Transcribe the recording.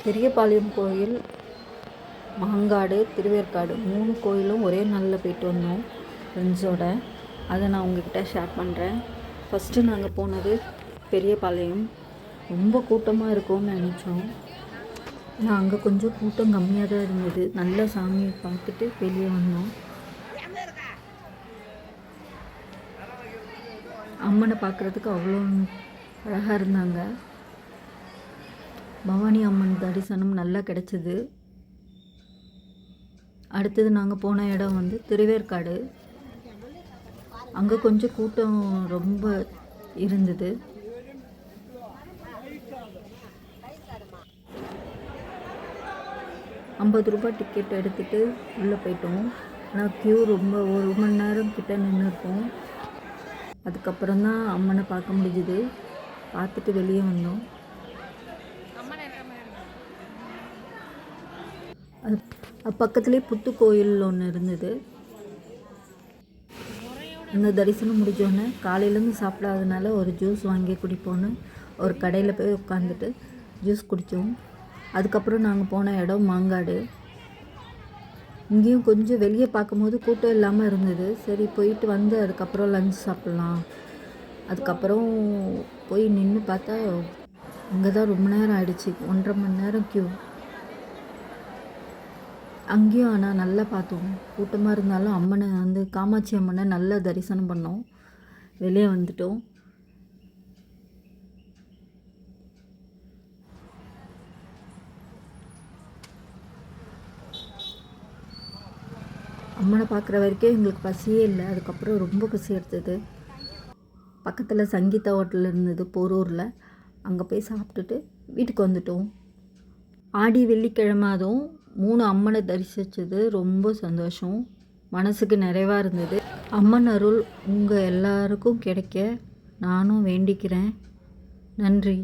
பெரியபாளையம் கோயில், மாங்காடு, திருவேற்காடு 3 கோயிலும் ஒரே நாளில் போயிட்டு வந்தோம் ஃப்ரெண்ட்ஸோட. அதை நான் உங்ககிட்ட ஷேர் பண்ணுறேன். ஃபஸ்ட்டு நாங்கள் போனது பெரியபாளையம். ரொம்ப கூட்டமாக இருக்கும்னு நினச்சோம். ஆனால் அங்கே கொஞ்சம் கூட்டம் கம்மியாக தான் இருந்தது. நல்ல சாமியை பார்த்துட்டு வெளியே வந்தோம். அம்மனை பார்க்குறதுக்கு அவ்வளோ அழகாக இருந்தாங்க. பவானி அம்மன் தரிசனம் நல்லா கிடச்சிது. அடுத்தது நாங்கள் போன இடம் வந்து திருவேற்காடு. அங்கே கொஞ்சம் கூட்டம் ரொம்ப இருந்தது. ₹50 டிக்கெட் எடுத்துகிட்டு உள்ளே போயிட்டோம். ஆனால் க்யூ ரொம்ப 1 மணி நேரம் கிட்ட நின்றுருக்கோம். அதுக்கப்புறம் தான் அம்மனை பார்க்க முடிஞ்சுது. பார்த்துட்டு வெளியே வந்தோம். அது பக்கத்துலேயே புத்து கோயில் ஒன்று இருந்தது. அந்த தரிசனம் முடிஞ்சோடனே காலையிலேருந்து சாப்பிடாதனால ஒரு ஜூஸ் வாங்கி குடிப்போன்னு ஒரு கடையில் போய் உட்காந்துட்டு ஜூஸ் குடித்தோம். அதுக்கப்புறம் நாங்கள் போன இடம் மாங்காடு. இங்கேயும் கொஞ்சம் வெளியே பார்க்கும்போது கூட்டம் இல்லாமல் இருந்தது. சரி போயிட்டு வந்து அதுக்கப்புறம் லஞ்ச் சாப்பிட்லாம். அதுக்கப்புறம் போய் நின்று பார்த்தா அங்கே தான் ரொம்ப நேரம் ஆயிடுச்சு. 1.5 மணி நேரம் க்யூ. அங்கேயும் ஆனால் நல்லா பார்த்தோம். கூட்டமாக இருந்தாலும் அம்மனை வந்து காமாட்சி அம்மனை நல்லா தரிசனம் பண்ணோம். வெளியே வந்துட்டோம். அம்மனை பார்க்குற வரைக்கும் எங்களுக்கு பசியே இல்லை. அதுக்கப்புறம் ரொம்ப பசி எடுத்தது. பக்கத்தில் சங்கீதா ஹோட்டல் இருந்தது போரூரில். அங்கே போய் சாப்பிட்டுட்டு வீட்டுக்கு வந்துட்டோம். ஆடி வெள்ளிக்கிழமை அதுவும் 3 அம்மனை தரிசித்தது ரொம்ப சந்தோஷம். மனசுக்கு நிறைவாக இருந்தது. அம்மன் அருள் உங்கள் எல்லாருக்கும் கிடைக்க நானும் வேண்டிக்கிறேன். நன்றி.